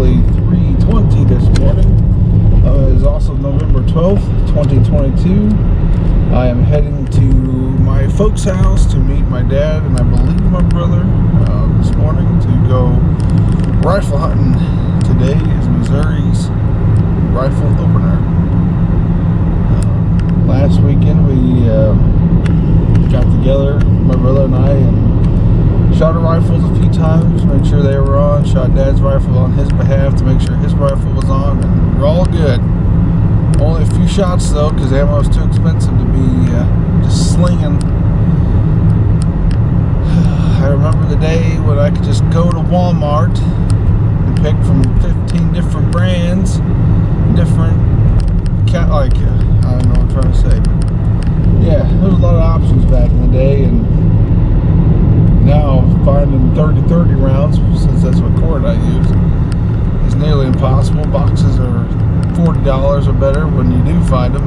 exactly 3:20 this morning. It is also November 12th, 2022. I am heading to my folks' house to meet my dad and I believe my brother this morning to go rifle hunting. Today is Missouri's rifle opener. Last weekend we got together, my brother and I, and shot our rifles a few times, made sure they were on, shot Dad's rifle on his behalf to make sure his rifle was on, and we're all good. Only a few shots though, because ammo is too expensive to be just slinging. I remember the day when I could just go to Walmart and pick from 15 different brands, different, I don't know what I'm trying to say, but yeah, there was a lot of options back in the day, and now finding 30 rounds, since that's what cord I use, is nearly impossible. Boxes are $40 or better when you do find them.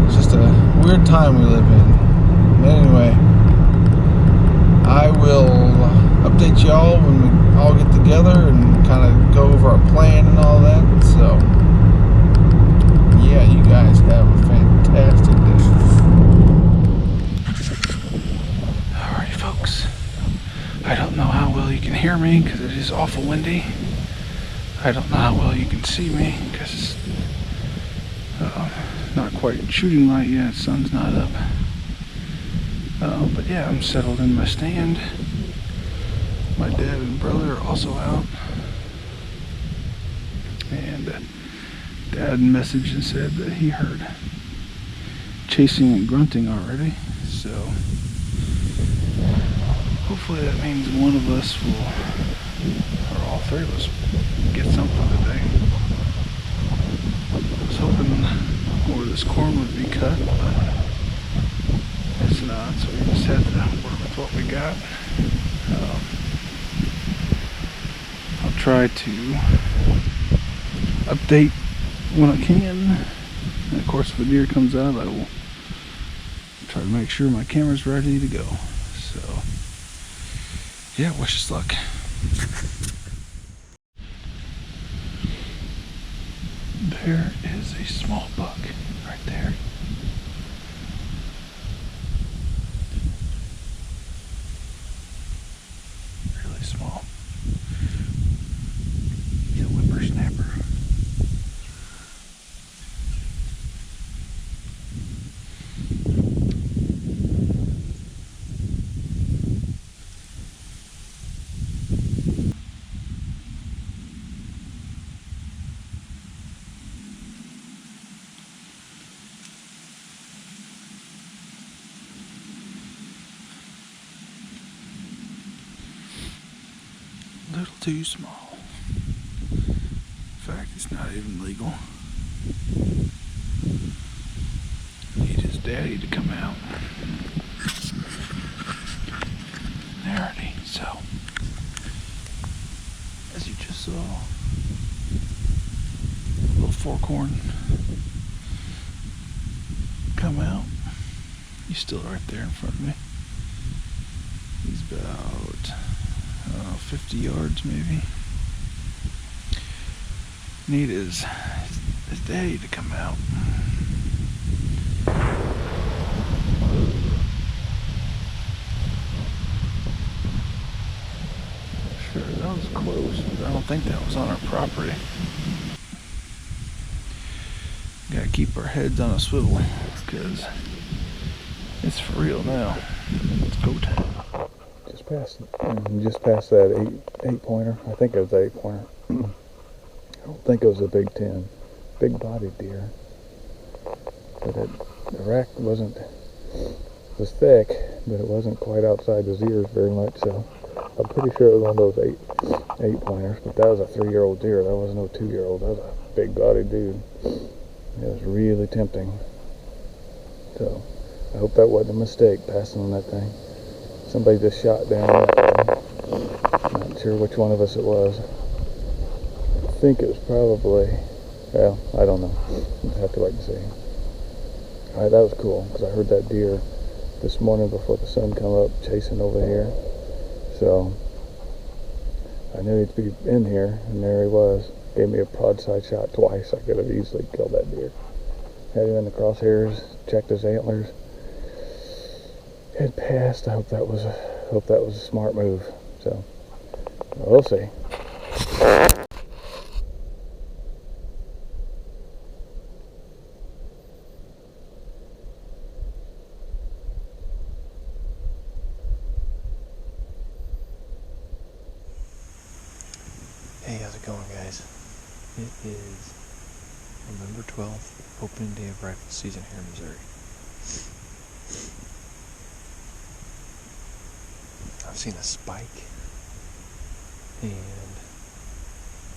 It's just a weird time we live in. But anyway, I will update y'all when we all get together and kind of go over our plan and all that. So yeah, you guys have a fantastic day. Alrighty folks, I don't know how well you can hear me because it is awful windy. I don't know how well you can see me because it's not quite shooting light yet, sun's not up. But yeah, I'm settled in my stand. My dad and brother are also out. And Dad messaged and said that he heard chasing and grunting already. So hopefully that means one of us will, or all three of us, get something today. I was hoping more of this corn would be cut, but it's not, so we just have to work with what we got. I'll try to update when I can, and of course if a deer comes out I will try to make sure my camera's ready to go. So yeah, wish us luck. There is a small buck right there. Really small. He's a whippersnapper. A little too small. In fact, it's not even legal. Need his daddy to come out. Alrighty, so as you just saw, a little forkhorn come out. He's still right there in front of me. He's about 50 yards maybe. Need his daddy to come out. Sure, that was close, but I don't think that was on our property. Gotta keep our heads on a swivel because it's for real now. It's go time. Just past that eight pointer. I think it was the 8-pointer. I don't think it was a Big 10. Big bodied deer. But the rack was thick, but it wasn't quite outside his ears very much, so I'm pretty sure it was one of those eight pointers, but that was a 3-year-old deer. That wasn't no 2-year-old. That was a big bodied dude. It was really tempting. So I hope that wasn't a mistake passing on that thing. Somebody just shot down that one. Not sure which one of us it was. I think it was probably, well, I don't know. We'll have to wait and see. Alright, that was cool, because I heard that deer this morning before the sun come up chasing over here. So I knew he'd be in here, and there he was. Gave me a broadside shot twice. I could have easily killed that deer. Had him in the crosshairs, checked his antlers. It passed. I hope that was a smart move. So we'll see. Hey, how's it going, guys? It is November 12th, opening day of rifle season here in Missouri. I've seen a spike and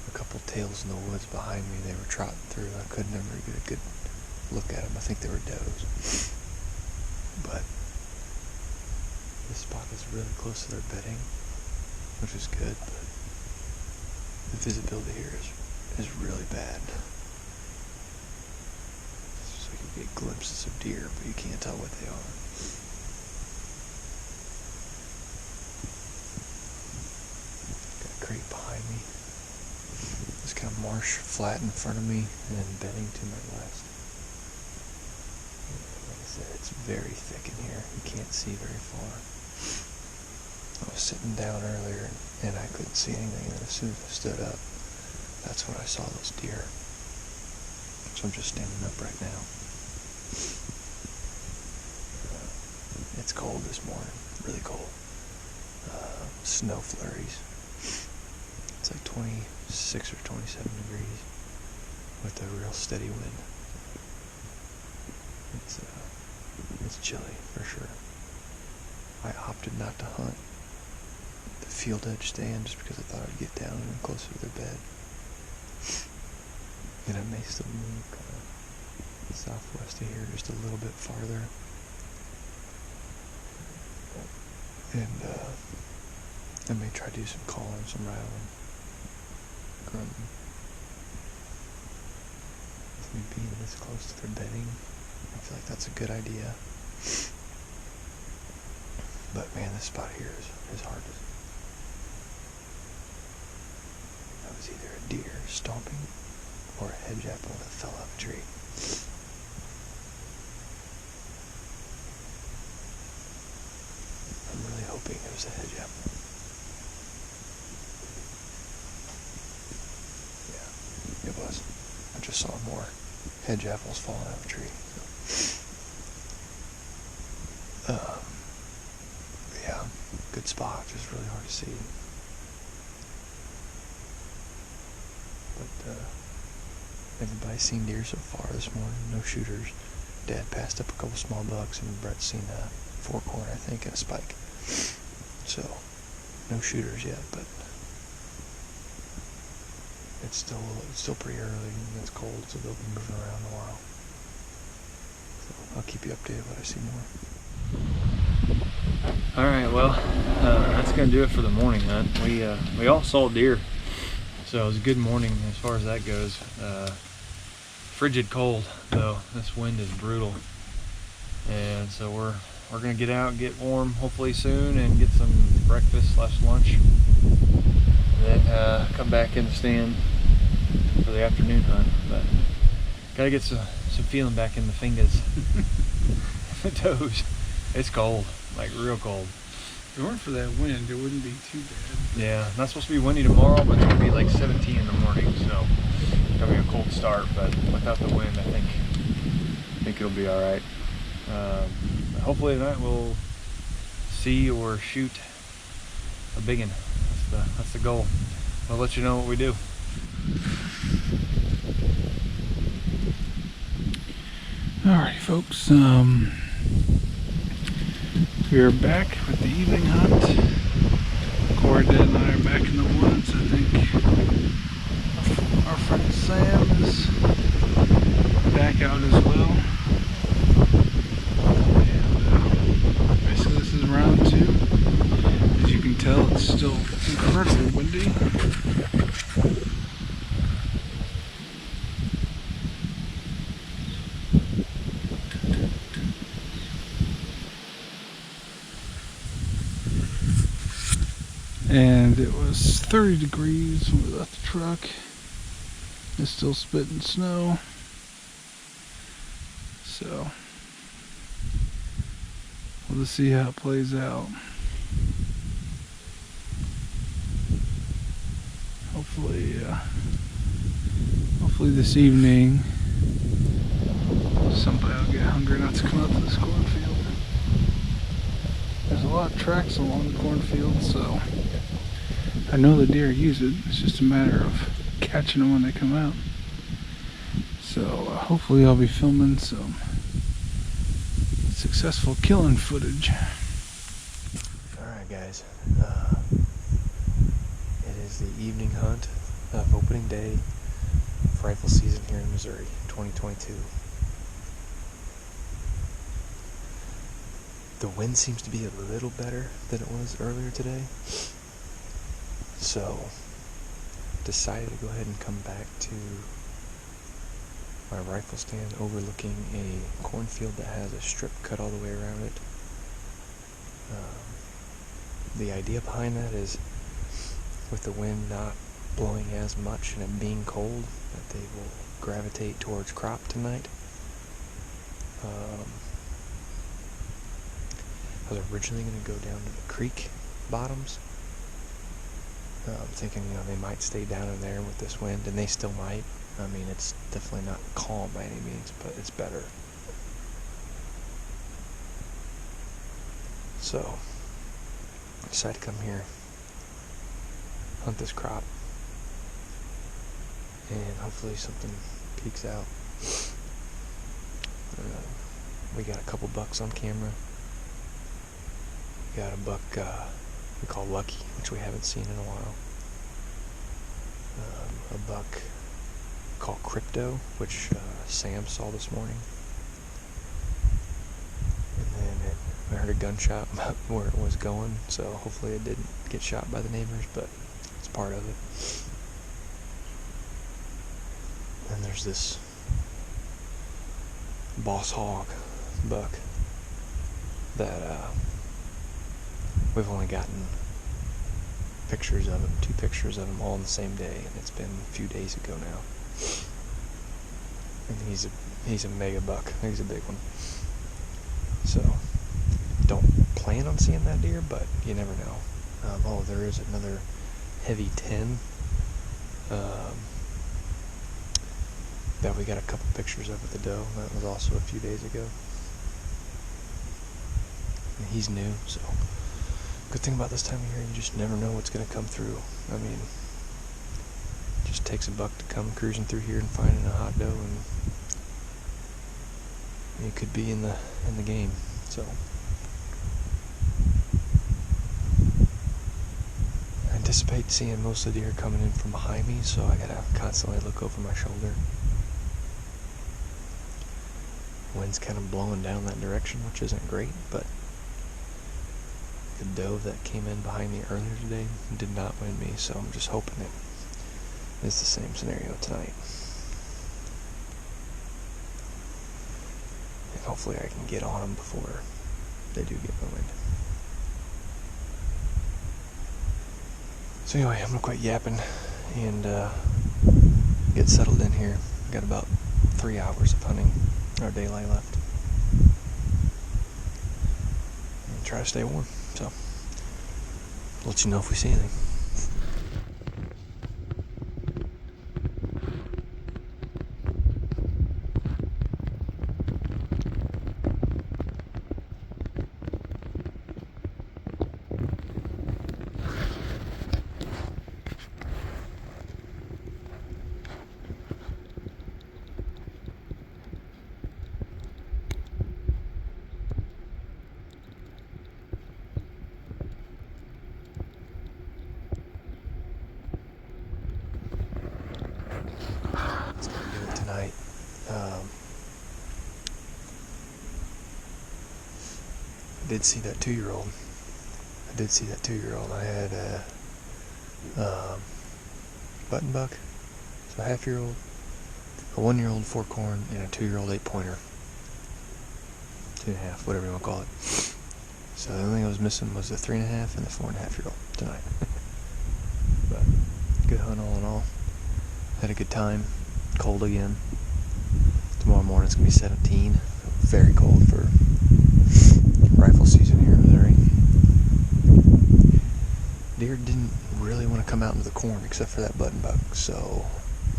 a couple tails in the woods behind me. They were trotting through. I could never get a good look at them. I think they were does. But this spot is really close to their bedding, which is good, but the visibility here is really bad. It's just like you get glimpses of deer, but you can't tell what they are. Got a creek behind me. This kind of marsh flat in front of me, and then bedding to my west. Like I said, it's very thick in here. You can't see very far. I was sitting down earlier and I couldn't see anything, and as soon as I stood up, that's when I saw those deer. So I'm just standing up right now. It's cold this morning, really cold. Snow flurries. It's like 26 or 27 degrees with a real steady wind. It's chilly for sure. I opted not to hunt the field edge stand just because I thought I'd get down and closer to their bed. And I may still move kind of southwest of here just a little bit farther. And I may try to do some calling, some rattling, grunting. With me being this close to their bedding, I feel like that's a good idea. But man, this spot here is hard to. That was either a deer stomping or a hedge apple that fell off a tree. I'm really hoping it was a hedge apple. Yeah, it was. I just saw more hedge apples falling out of a tree. Yeah, good spot, just really hard to see. But everybody's seen deer so far this morning, no shooters. Dad passed up a couple small bucks, and Brett's seen a forkhorn, I think, and a spike. So, no shooters yet, but it's still pretty early and it's cold, so they'll be moving around a while. So I'll keep you updated when I see more. Alright, well, that's going to do it for the morning hunt. We all saw deer, so it was a good morning as far as that goes. Frigid cold, though. This wind is brutal. And so we're going to get out, get warm hopefully soon, and get some breakfast / lunch. And then come back in the stand for the afternoon hunt. But got to get some feeling back in the fingers. The toes. It's cold, like real cold. If it weren't for that wind, it wouldn't be too bad. Yeah, not supposed to be windy tomorrow, but it's going to be like 17 in the morning, so it's going to be a cold start, but without the wind, I think it'll be alright. Hopefully tonight we'll see or shoot a big one. That's the goal. I'll let you know what we do. Alright, folks, we are back with the evening hunt. Cora, Dad, and I are back in the woods. I think our friend Sam is back out as well. And basically this is round 2. As you can tell, it's still incredibly windy. And it was 30 degrees when we left the truck. It's still spitting snow. So we'll just see how it plays out. Hopefully this evening somebody will get hungry enough to come out to this cornfield. There's a lot of tracks along the cornfield, so I know the deer use it. It's just a matter of catching them when they come out. So hopefully I'll be filming some successful killing footage. Alright guys, it is the evening hunt of opening day of rifle season here in Missouri, 2022. The wind seems to be a little better than it was earlier today, so decided to go ahead and come back to my rifle stand overlooking a cornfield that has a strip cut all the way around it. The idea behind that is, with the wind not blowing as much and it being cold, that they will gravitate towards crop tonight. I was originally going to go down to the creek bottoms. I'm thinking, they might stay down in there with this wind, and they still might. I mean, it's definitely not calm by any means, but it's better. So, I decided to come here, hunt this crop, and hopefully something peeks out. We got a couple bucks on camera. We got a buck we call Lucky, which we haven't seen in a while. A buck called Crypto, which Sam saw this morning. And then I heard a gunshot about where it was going, so hopefully it didn't get shot by the neighbors, but it's part of it. And there's this Boss Hog buck that we've only gotten pictures of him, 2 pictures of him all on the same day, and it's been a few days ago now. And he's a mega buck. He's a big one. So don't plan on seeing that deer, but you never know. There is another heavy 10 that we got a couple pictures of with the doe. That was also a few days ago. And he's new, so good thing about this time of year, you just never know what's going to come through. I mean, it just takes a buck to come cruising through here and finding a hot doe, and you could be in the game. So I anticipate seeing most of the deer coming in from behind me, so I gotta constantly look over my shoulder. Wind's kind of blowing down that direction, which isn't great, but the doe that came in behind me earlier today did not win me, so I'm just hoping it is the same scenario tonight. And hopefully I can get on them before they do get my wind. So anyway, I'm gonna quit yapping and get settled in here. Got about 3 hours of hunting, or daylight left, and try to stay warm. So, I'll let you know if we see anything. That's gonna do it tonight. I did see that 2-year-old. I had a button buck, so a half-year-old, a 1-year-old 4-corn, and a 2-year-old 8-pointer. 2.5, whatever you want to call it. So the only thing I was missing was the 3.5 and the 4.5-year-old tonight. hunt all in all. Had a good time. Cold again. Tomorrow morning it's going to be 17. Very cold for rifle season here in Missouri. Deer didn't really want to come out into the corn except for that button buck, so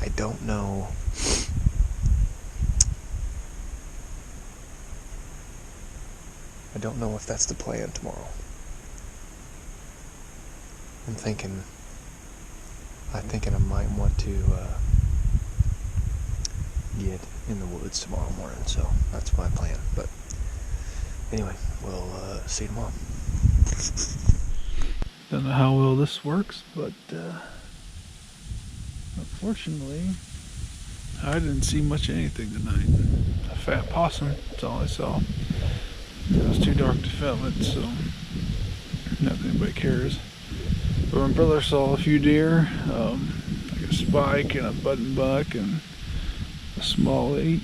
I don't know. I don't know if that's the plan tomorrow. I'm thinking I might want to get in the woods tomorrow morning, so that's my plan. But anyway, we'll see you tomorrow. Don't know how well this works, but unfortunately, I didn't see much of anything tonight. A fat possum, that's all I saw. It was too dark to film it, so not that anybody cares. But my brother saw a few deer, like a spike and a button buck and a small 8,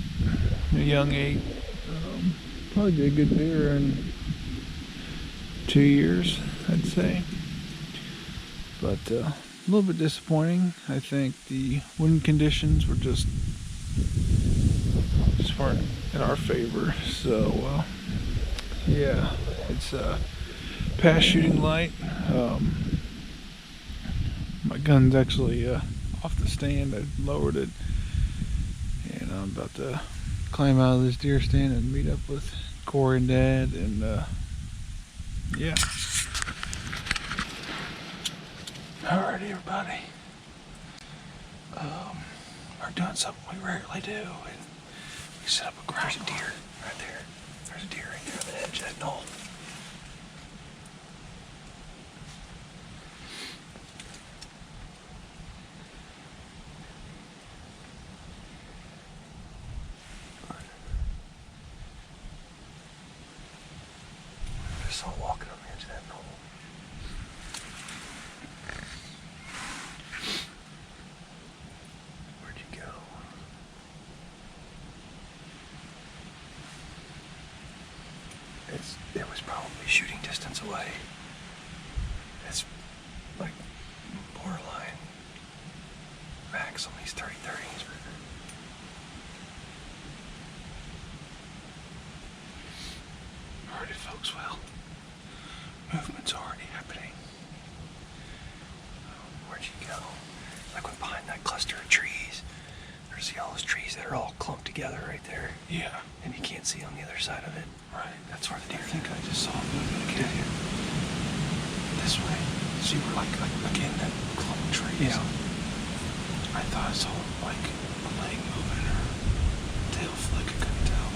a young 8. Probably be a good deer in 2 years, I'd say. But a little bit disappointing. I think the wind conditions were just weren't in our favor. So yeah, it's past shooting light. My gun's actually off the stand. I lowered it, and I'm about to climb out of this deer stand and meet up with Corey and Dad, and yeah. Alrighty, everybody. We're doing something we rarely do, and we set up a ground. There's a deer right there. There's a deer right there on the edge of that knoll. I just saw him walking on the edge of that knoll. Where'd you go? It was probably shooting distance away. It's like borderline max on these 30-30s. Alrighty, folks, well, movement's already happening. Where'd you go? Like when behind that cluster of trees, there's all those trees that are all clumped together right there. Yeah. And you can't see on the other side of it. Right. That's where the deer. I think I just saw it moving again. This way. So you were like again that clump of trees. Yeah. I thought I saw like a leg moving or tail flick. I couldn't tell.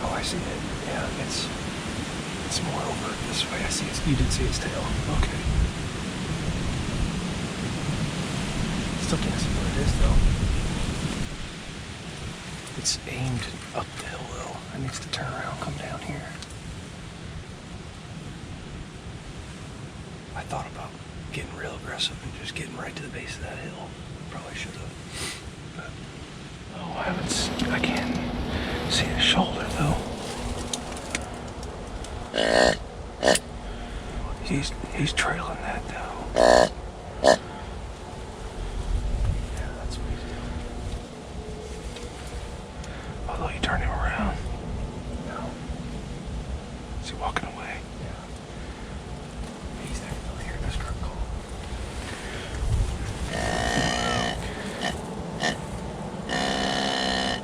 Oh, I see it. Yeah, it's more over this way. I see it. You did see its tail. Okay. Still can't see what it is though. It's aimed up the hill though. It needs to turn around, come down here. I thought about getting real aggressive and just getting right to the base of that hill. Probably should have. But oh, I can't see his shoulder though. He's trailing that though. Although you turn him around. No. Is he walking away? Yeah. He's there. Over here. That's our call.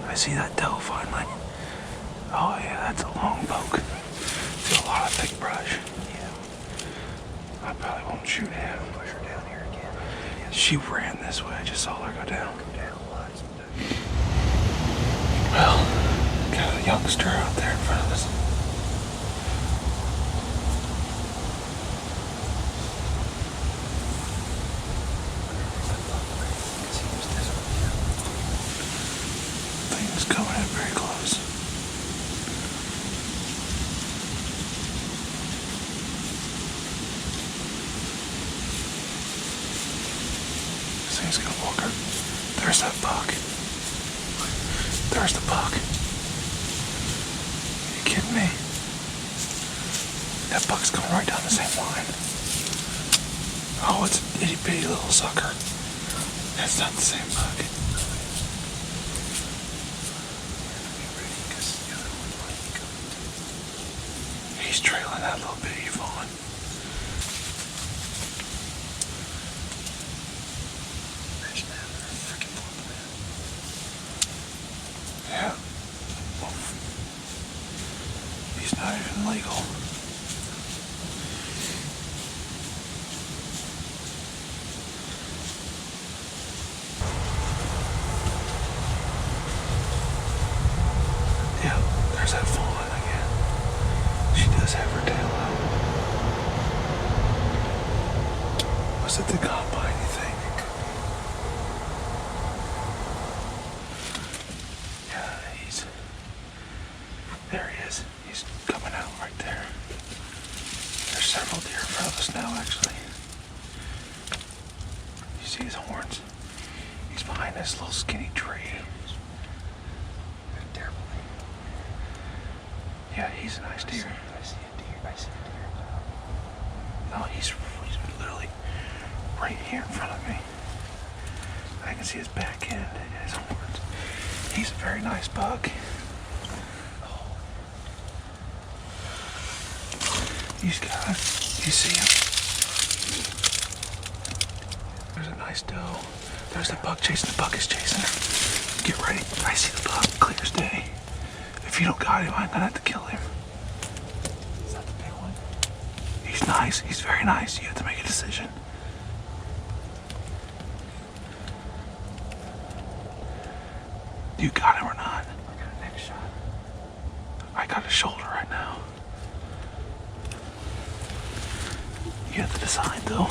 I see that doe finally. Oh yeah, that's a long poke. See a lot of thick brush. Yeah. I probably won't shoot him. Push her down here again. She ran this way. I just saw her go down. Well, got a youngster out there in front of us. Thing's coming in very close. This thing's gonna walk up. There's that buck. There's the buck. Are you kidding me? That buck's coming right down the same line. Oh, it's an itty bitty little sucker. That's not the same bug. He's trailing that little bitty fawn. Yeah. He's not even legal. Yeah, there's that fawn again. She does have her tail out. Was it the combine, you think? Yeah, there he is. He's coming out right there. There's several deer in front of us now, actually. You see his horns? He's behind this little skinny tree. Yeah, he's a nice deer. I see a deer. No, he's literally right here in front of me. I can see his back end and his horns. He's a very nice buck. He's got it. You see him? There's a nice doe. There's the buck chasing. The buck is chasing her. Get ready. I see the buck. Clear as day. If you don't got him, I'm gonna have to kill him. Is that the big one? He's nice. He's very nice. You have to make a decision. You got him or not? I got a neck shot. I got his shoulder right now. You have to decide though.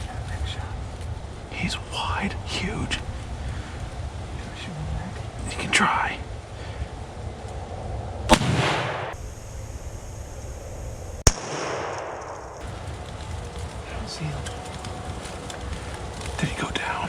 Got a neck shot. He's wide, huge. Can I shoot him in the neck? You can try. I don't see him. Did he go down?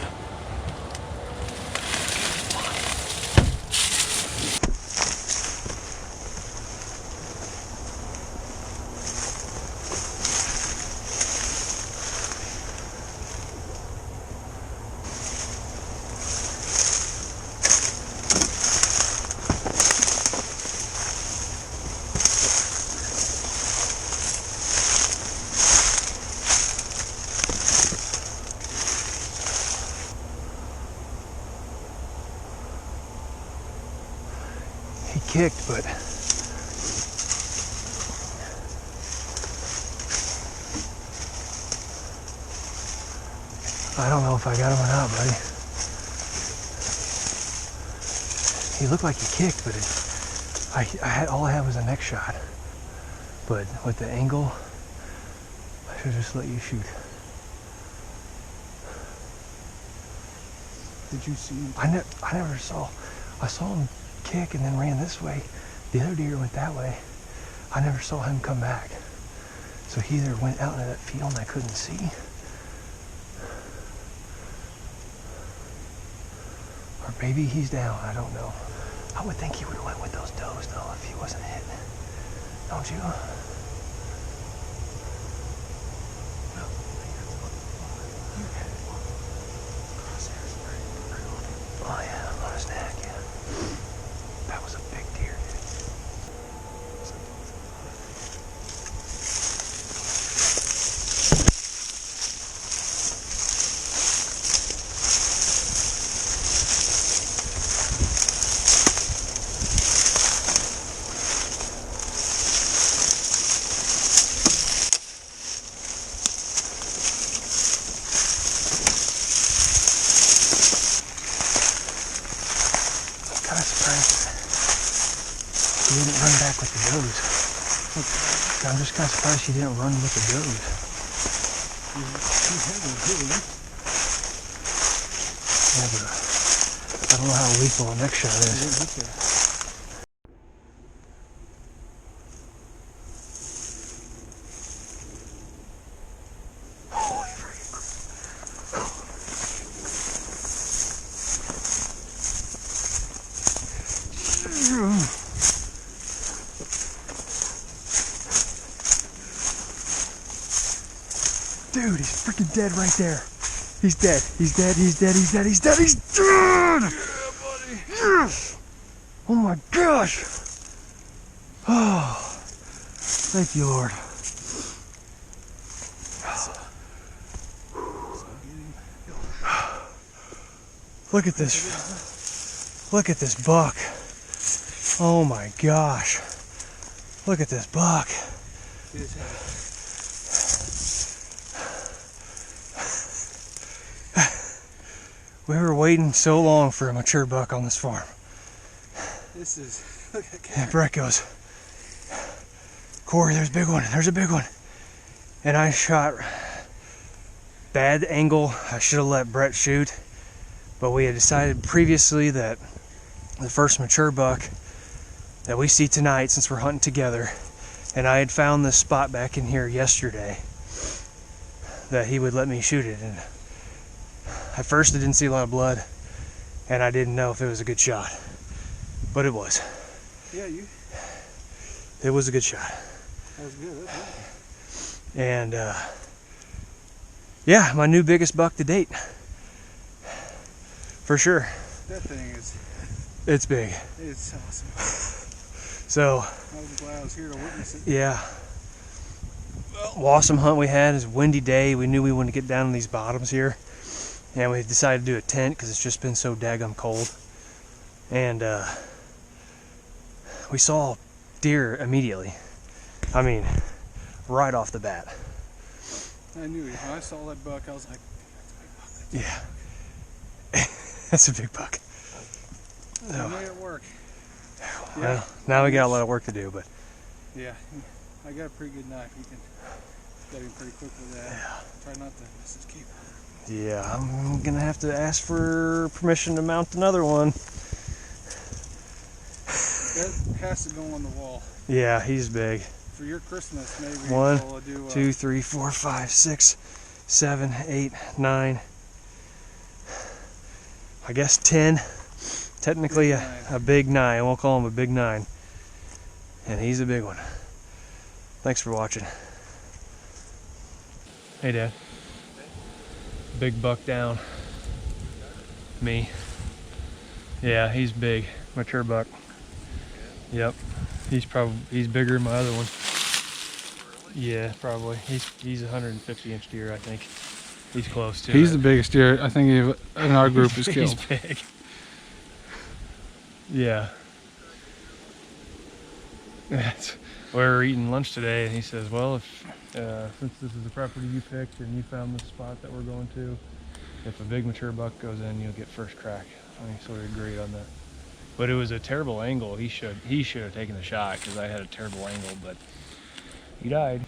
He kicked, but I don't know if I got him or not, buddy. He looked like he kicked, but all I had was a neck shot. But with the angle, I should just let you shoot. Did you see him? I never saw. I saw him kick and then ran this way. The other deer went that way. I never saw him come back. So he either went out into that field and I couldn't see, or maybe he's down. I don't know. I would think he would have went with those does though if he wasn't hit. Don't you? Oh yeah, on his neck, yeah. That was a big deer, dude. Kind of surprised he didn't run back with the does. I'm just kind of surprised he didn't run with the does. Yeah, but I don't know how lethal a neck shot is. Dude, he's freaking dead right there. He's dead. He's dead. He's dead. He's dead. He's dead. He's dead. Yeah, buddy. Yes. Oh my gosh. Oh, thank you, Lord. Look at this. Look at this buck. Oh my gosh. Look at this buck. We were waiting so long for a mature buck on this farm. This is, look at that. And Brett goes, Corey, there's a big one. There's a big one. And I shot bad angle. I should have let Brett shoot. But we had decided previously that the first mature buck that we see tonight, since we're hunting together, and I had found this spot back in here yesterday, that he would let me shoot it. And at first I didn't see a lot of blood, and I didn't know if it was a good shot. But it was. Yeah, It was a good shot. that was good. That was good. And yeah, my new biggest buck to date. For sure. That thing is, It's big. it's awesome. So, I was glad I was here to witness it. yeah. Awesome hunt we had. It was a windy day. We knew we wanted to get down in these bottoms here. And we decided to do a tent because it's just been so daggum cold. And we saw deer immediately. I mean, right off the bat. I knew it. When I saw that buck, I was like, Yeah. That's a big buck. I made it work. Well, now we got a lot of work to do, but Yeah, I got a pretty good knife. You can got him pretty quick with that. Yeah. Try not to miss his keeper. yeah, I'm gonna have to ask for permission to mount another one. That has to go on the wall. Yeah, he's big. For your Christmas, maybe One, we'll do 2, 3, 4, 5, 6, 7, 8, 9. I guess 10. Technically Big a big 9. We'll call him a big 9. And he's a big one. Thanks for watching. Hey, Dad. Big buck down. Me. Yeah, he's big. Mature buck. Yep. He's bigger than my other one. Yeah, probably. He's a 150-inch deer, I think. He's close to He's it. the biggest deer I think in our group has He's killed. big. Yeah. We were eating lunch today, and he says, well, if since this is the property you picked and you found this spot that we're going to, if a big mature buck goes in, you'll get first crack. I mean, sort of agreed on that. But it was a terrible angle. He should have taken the shot because I had a terrible angle, but he died.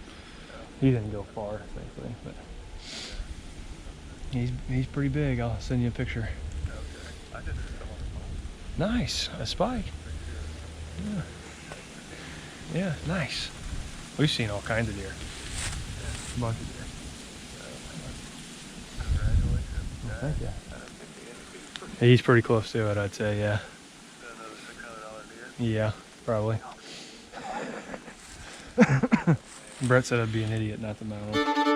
He didn't go far, thankfully, but he's pretty big. I'll send you a picture. Nice, a spike. Yeah. Yeah, nice. We've seen all kinds of deer. A bunch of deer. Well, thank you. He's pretty close to it, I'd say, yeah. Yeah, probably. Brett said I'd be an idiot not to mount him.